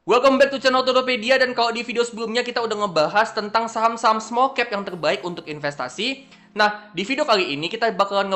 Welcome back to channel Todopedia, dan kalau di video sebelumnya kita udah ngebahas tentang saham-saham small cap yang terbaik untuk investasi. Nah, di video kali ini kita bakalan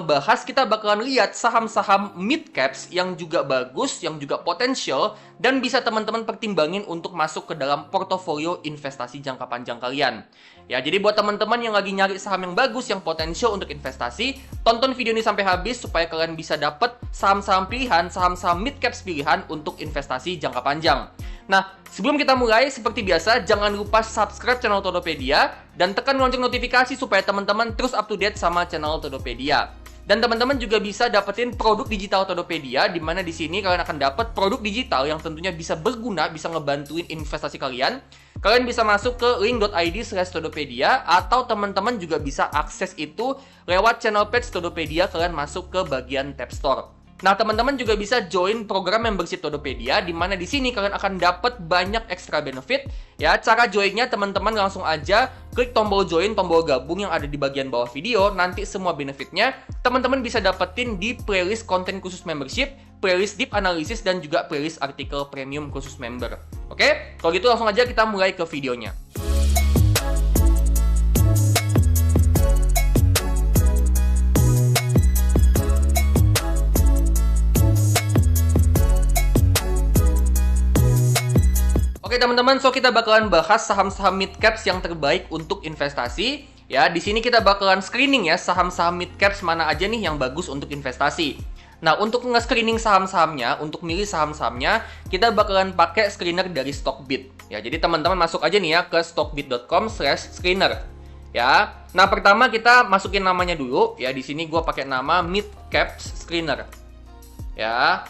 lihat saham-saham mid caps yang juga bagus, yang juga potensial, dan bisa teman-teman pertimbangin untuk masuk ke dalam portofolio investasi jangka panjang kalian. Ya, jadi buat teman-teman yang lagi nyari saham yang bagus, yang potensial untuk investasi, tonton video ini sampai habis supaya kalian bisa dapet saham-saham pilihan, saham-saham mid caps pilihan untuk investasi jangka panjang. Nah, sebelum kita mulai, seperti biasa, jangan lupa subscribe channel Todopedia dan tekan lonceng notifikasi supaya teman-teman terus up to date sama channel Todopedia. Dan teman-teman juga bisa dapetin produk digital Todopedia, di mana di sini kalian akan dapat produk digital yang tentunya bisa berguna, bisa ngebantuin investasi kalian. Kalian bisa masuk ke link.id/Todopedia, atau teman-teman juga bisa akses itu lewat channel page Todopedia. Kalian masuk ke bagian tab store. Nah, teman-teman juga bisa join program membership Todopedia, di mana di sini kalian akan dapat banyak extra benefit. Ya, cara joinnya teman-teman langsung aja klik tombol join, tombol gabung yang ada di bagian bawah video. Nanti semua benefitnya teman-teman bisa dapetin di playlist konten khusus membership, playlist deep analysis, dan juga playlist artikel premium khusus member. Oke, kalau gitu langsung aja kita mulai ke videonya. Oke teman-teman, so kita bakalan bahas saham-saham mid caps yang terbaik untuk investasi. Ya, di sini kita bakalan screening ya saham-saham mid caps mana aja nih yang bagus untuk investasi. Nah, untuk nge-screening saham-sahamnya, untuk milih saham-sahamnya, kita bakalan pakai screener dari Stockbit. Ya, jadi teman-teman masuk aja nih ya ke stockbit.com/screener. Ya, nah pertama kita masukin namanya dulu. Ya, di sini gue pakai nama mid caps screener. Ya.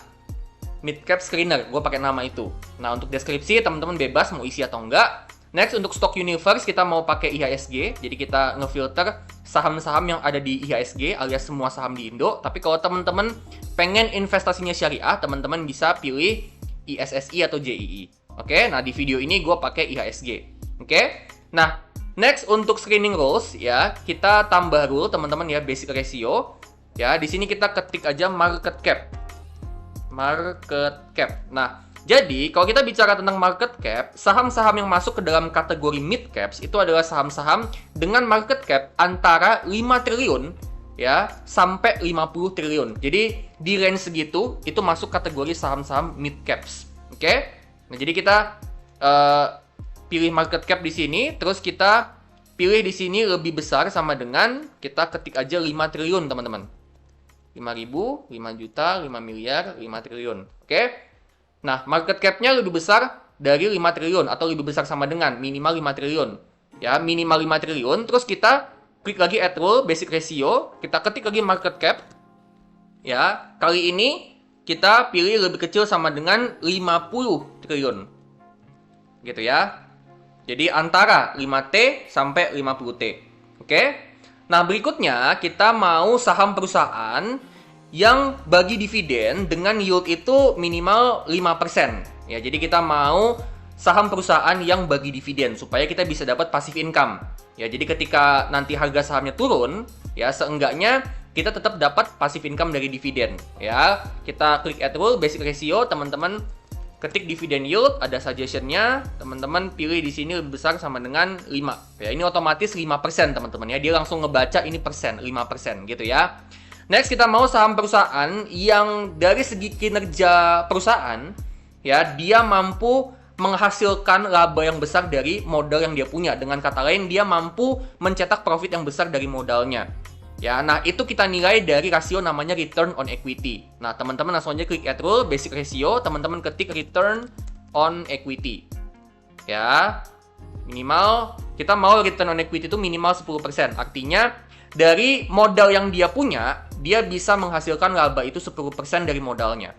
Mid cap screener, gue pakai nama itu. Nah, untuk deskripsi teman-teman bebas mau isi atau enggak. Next, untuk stock universe kita mau pakai IHSG. Jadi kita ngefilter saham-saham yang ada di IHSG alias semua saham di Indo. Tapi kalau teman-teman pengen investasinya syariah, teman-teman bisa pilih ISSI atau JII. Oke, nah di video ini gue pakai IHSG. Oke, nah next untuk screening rules ya, kita tambah rule teman-teman ya, basic ratio. Ya, di sini kita ketik aja market cap. Nah, jadi kalau kita bicara tentang market cap, saham-saham yang masuk ke dalam kategori mid caps itu adalah saham-saham dengan market cap antara 5 triliun ya sampai 50 triliun. Jadi di range segitu itu masuk kategori saham-saham mid caps. Oke? Nah, jadi kita pilih market cap di sini, terus kita pilih di sini lebih besar sama dengan kita ketik aja 5 triliun, teman-teman. 5.000, 5 juta, 5 miliar, 5 triliun. Oke? Nah, market cap-nya lebih besar dari 5 triliun atau lebih besar sama dengan minimal 5 triliun. Ya, minimal 5 triliun. Terus kita klik lagi add rule, basic ratio. Kita ketik lagi market cap. Ya, kali ini kita pilih lebih kecil sama dengan 50 triliun. Gitu ya. Jadi antara 5T sampai 50T. Oke? Nah, berikutnya kita mau saham perusahaan yang bagi dividen dengan yield itu minimal 5%. Ya, jadi kita mau saham perusahaan yang bagi dividen supaya kita bisa dapat passive income. Ya, jadi ketika nanti harga sahamnya turun, ya seenggaknya kita tetap dapat passive income dari dividen. Ya, kita klik add rule, basic ratio, teman-teman ketik dividend yield, ada suggestion-nya, teman-teman pilih di sini lebih besar sama dengan 5. Ya, ini otomatis 5%, teman-teman ya. Dia langsung ngebaca ini persen, 5% gitu ya. Next, kita mau saham perusahaan yang dari segi kinerja perusahaan ya, dia mampu menghasilkan laba yang besar dari modal yang dia punya. Dengan kata lain, dia mampu mencetak profit yang besar dari modalnya. Ya, nah itu kita nilai dari rasio namanya return on equity. Nah, teman-teman langsung aja klik add rule, basic ratio, teman-teman ketik return on equity. Ya, minimal, kita mau return on equity itu minimal 10%. Artinya, dari modal yang dia punya, dia bisa menghasilkan laba itu 10% dari modalnya.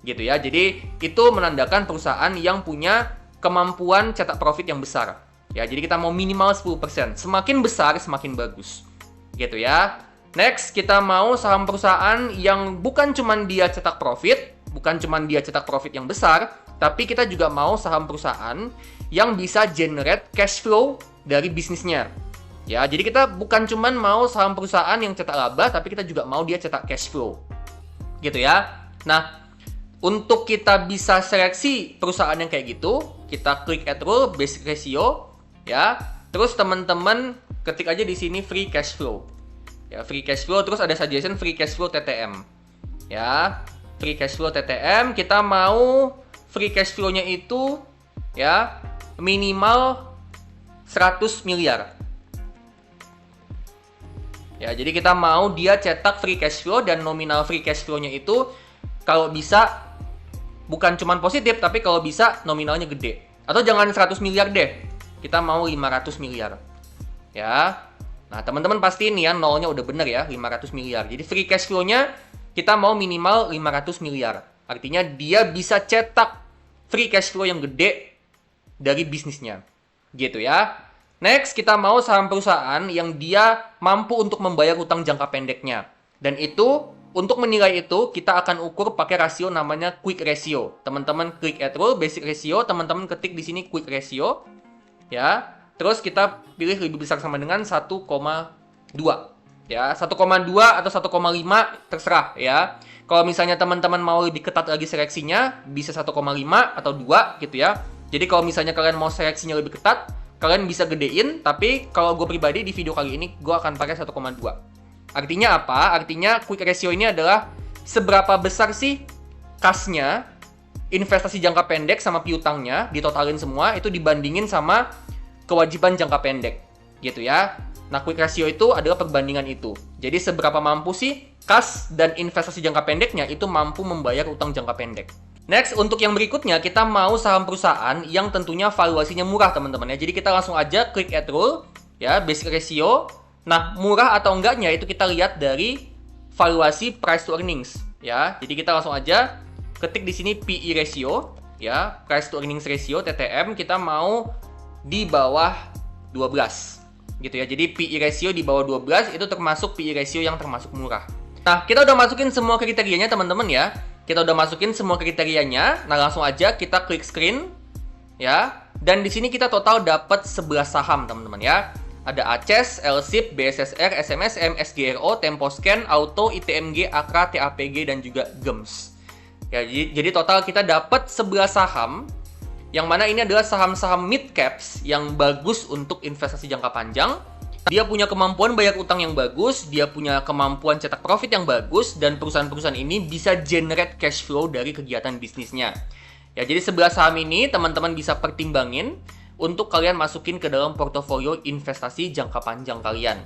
Gitu ya, jadi itu menandakan perusahaan yang punya kemampuan cetak profit yang besar. Ya, jadi kita mau minimal 10%. Semakin besar, semakin bagus. Gitu ya. Next, kita mau saham perusahaan yang bukan cuman dia cetak profit, bukan cuman dia cetak profit yang besar, tapi kita juga mau saham perusahaan yang bisa generate cash flow dari bisnisnya. Ya, jadi kita bukan cuman mau saham perusahaan yang cetak laba, tapi kita juga mau dia cetak cash flow. Gitu ya. Nah, untuk kita bisa seleksi perusahaan yang kayak gitu, kita klik add rule, basic ratio, ya. Terus teman-teman ketik aja di sini free cash flow. Ya, free cash flow, terus ada suggestion free cash flow TTM. Ya, free cash flow TTM, kita mau free cash flow-nya itu ya minimal 100 miliar. Ya, jadi kita mau dia cetak free cash flow dan nominal free cash flow-nya itu kalau bisa bukan cuman positif, tapi kalau bisa nominalnya gede. Atau jangan 100 miliar deh. Kita mau 500 miliar. Ya. Nah, teman-teman pasti nih ya nolnya udah bener ya, 500 miliar. Jadi free cash flow-nya kita mau minimal 500 miliar. Artinya dia bisa cetak free cash flow yang gede dari bisnisnya. Gitu ya. Next, kita mau saham perusahaan yang dia mampu untuk membayar utang jangka pendeknya. Dan itu, untuk menilai itu, kita akan ukur pakai rasio namanya quick ratio. Teman-teman klik add rule, basic ratio, teman-teman ketik di sini quick ratio. Ya, terus kita pilih lebih besar sama dengan 1,2. Ya, 1,2 atau 1,5 terserah ya. Kalau misalnya teman-teman mau lebih ketat lagi seleksinya, bisa 1,5 atau 2 gitu ya. Jadi kalau misalnya kalian mau seleksinya lebih ketat, kalian bisa gedein, tapi kalau gue pribadi di video kali ini, gue akan pakai 1,2. Artinya apa? Artinya quick ratio ini adalah seberapa besar sih kasnya, investasi jangka pendek sama piutangnya, ditotalin semua, itu dibandingin sama kewajiban jangka pendek. Gitu ya. Nah, quick ratio itu adalah perbandingan itu. Jadi seberapa mampu sih kas dan investasi jangka pendeknya itu mampu membayar utang jangka pendek. Next, untuk yang berikutnya, kita mau saham perusahaan yang tentunya valuasinya murah, teman-teman ya. Jadi kita langsung aja klik add rule, ya, basic ratio. Nah, murah atau enggaknya itu kita lihat dari valuasi price to earnings, ya. Jadi kita langsung aja ketik di sini PE ratio, ya, price to earnings ratio TTM, kita mau di bawah 12. Gitu ya. Jadi PE ratio di bawah 12 itu termasuk PE ratio yang termasuk murah. Nah, kita udah masukin semua kriterianya, teman-teman ya. Kita udah masukin semua kriterianya. Nah, langsung aja kita klik screen ya. Dan di sini kita total dapat 11 saham, teman-teman ya. Ada ACES, LSIP, BSSR, SMSM, SGRO, Temposcan, Auto, ITMG, Akra, TAPG dan juga GEMS. Ya, jadi total kita dapat 11 saham. Yang mana ini adalah saham-saham mid caps yang bagus untuk investasi jangka panjang. Dia punya kemampuan bayar utang yang bagus, dia punya kemampuan cetak profit yang bagus, dan perusahaan-perusahaan ini bisa generate cash flow dari kegiatan bisnisnya. Ya, jadi 11 saham ini teman-teman bisa pertimbangin untuk kalian masukin ke dalam portofolio investasi jangka panjang kalian.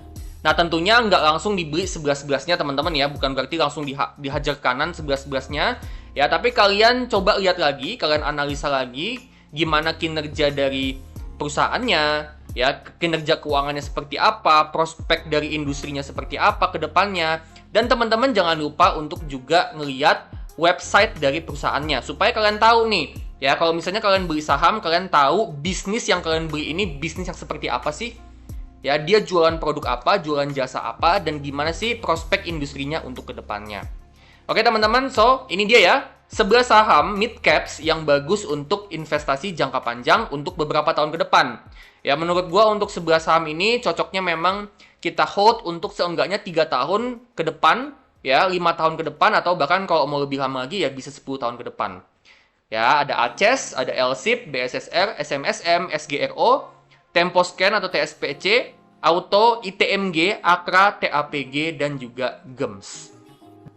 Nah, tentunya nggak langsung dibeli 11-11-nya teman-teman ya, bukan berarti langsung dihajar kanan 11-11-nya. Ya, tapi kalian coba lihat lagi, kalian analisa lagi gimana kinerja dari perusahaannya, ya, kinerja keuangannya seperti apa, prospek dari industrinya seperti apa ke depannya. Dan teman-teman jangan lupa untuk juga ngeliat website dari perusahaannya supaya kalian tahu nih, ya, kalau misalnya kalian beli saham, kalian tahu bisnis yang kalian beli ini bisnis yang seperti apa sih? Ya, dia jualan produk apa, jualan jasa apa, dan gimana sih prospek industrinya untuk ke depannya. Oke, teman-teman, so ini dia ya. 11 saham mid caps yang bagus untuk investasi jangka panjang untuk beberapa tahun ke depan. Ya, menurut gua untuk 11 saham ini cocoknya memang kita hold untuk seenggaknya 3 tahun ke depan, ya, 5 tahun ke depan, atau bahkan kalau mau lebih lama lagi ya bisa 10 tahun ke depan. Ya, ada ACES, ada LSIP, BSSR, SMSM, SGRO, Temposcan atau TSPC, Auto, ITMG, Akra, TAPG, dan juga GEMS.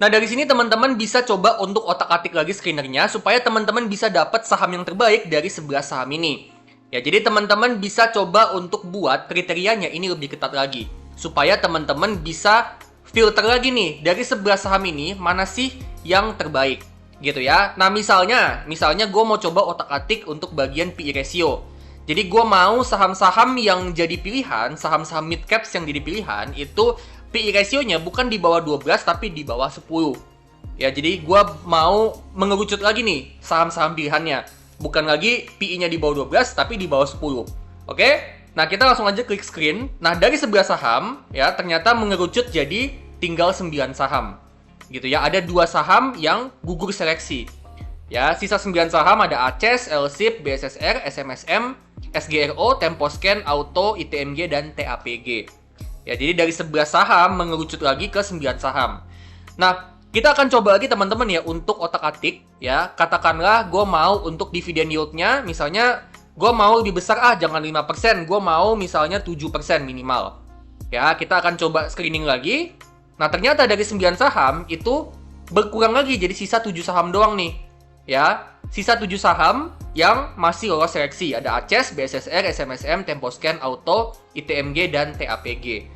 Nah, dari sini teman-teman bisa coba untuk otak-atik lagi screenernya supaya teman-teman bisa dapat saham yang terbaik dari 11 saham ini. Ya, jadi teman-teman bisa coba untuk buat kriterianya ini lebih ketat lagi supaya teman-teman bisa filter lagi nih dari 11 saham ini mana sih yang terbaik gitu ya. Nah, misalnya gue mau coba otak-atik untuk bagian PE ratio. Jadi gue mau saham-saham yang jadi pilihan, saham-saham mid caps yang jadi pilihan itu PE ratio-nya bukan di bawah 12 tapi di bawah 10. Ya, jadi gue mau mengerucut lagi nih saham-saham pilihannya. Bukan lagi PE-nya di bawah 12 tapi di bawah 10. Oke? Nah, kita langsung aja klik screen. Nah, dari 11 saham ya ternyata mengerucut jadi tinggal 9 saham. Gitu ya. Ada 2 saham yang gugur seleksi. Ya, sisa 9 saham ada ACES, LSIP, BSSR, SMSM, SGRO, Temposcan, Auto, ITMG, dan TAPG. Ya, jadi dari 11 saham mengerucut lagi ke 9 saham. Nah, Kita akan coba lagi teman-teman ya untuk otak-atik ya. Katakanlah gue mau untuk dividend yield-nya misalnya gue mau lebih besar, jangan 5%, gue mau misalnya 7% minimal. Ya, kita akan coba screening lagi. Nah, ternyata dari 9 saham itu berkurang lagi jadi sisa 7 saham doang nih. Ya, sisa 7 saham yang masih lolos seleksi. Ada ACES, BSSR, SMSM, Temposcan, Auto, ITMG, dan TAPG.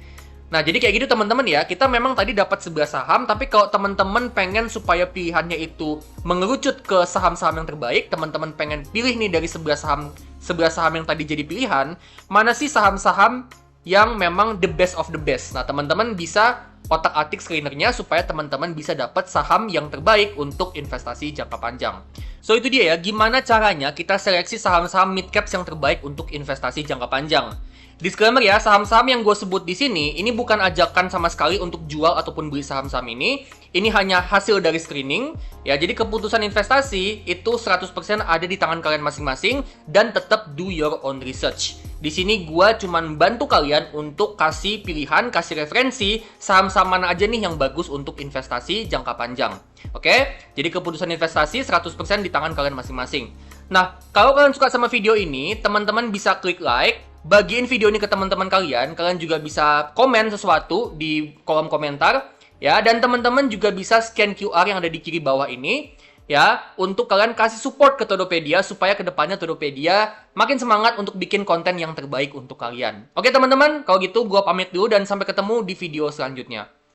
Nah, jadi kayak gitu teman-teman ya. Kita memang tadi dapat 11 saham, tapi kalau teman-teman pengen supaya pilihannya itu mengerucut ke saham-saham yang terbaik, teman-teman pengen pilih nih dari 11 saham yang tadi jadi pilihan, mana sih saham-saham yang memang the best of the best. Nah, teman-teman bisa otak-atik screenernya supaya teman-teman bisa dapat saham yang terbaik untuk investasi jangka panjang. So, itu dia ya, gimana caranya kita seleksi saham-saham mid caps yang terbaik untuk investasi jangka panjang. Disclaimer ya, saham-saham yang gue sebut di sini, ini bukan ajakan sama sekali untuk jual ataupun beli saham-saham ini. Ini hanya hasil dari screening. Ya, jadi keputusan investasi itu 100% ada di tangan kalian masing-masing dan tetap do your own research. Di sini gue cuman bantu kalian untuk kasih pilihan, kasih referensi saham-saham mana aja nih yang bagus untuk investasi jangka panjang. Oke? Jadi keputusan investasi 100% di tangan kalian masing-masing. Nah, kalau kalian suka sama video ini, teman-teman bisa klik like, bagiin video ini ke teman-teman kalian. Kalian juga bisa komen sesuatu di kolom komentar, ya. Dan teman-teman juga bisa scan QR yang ada di kiri bawah ini, ya, untuk kalian kasih support ke Todopedia supaya kedepannya Todopedia makin semangat untuk bikin konten yang terbaik untuk kalian. Oke teman-teman, kalau gitu gua pamit dulu dan sampai ketemu di video selanjutnya.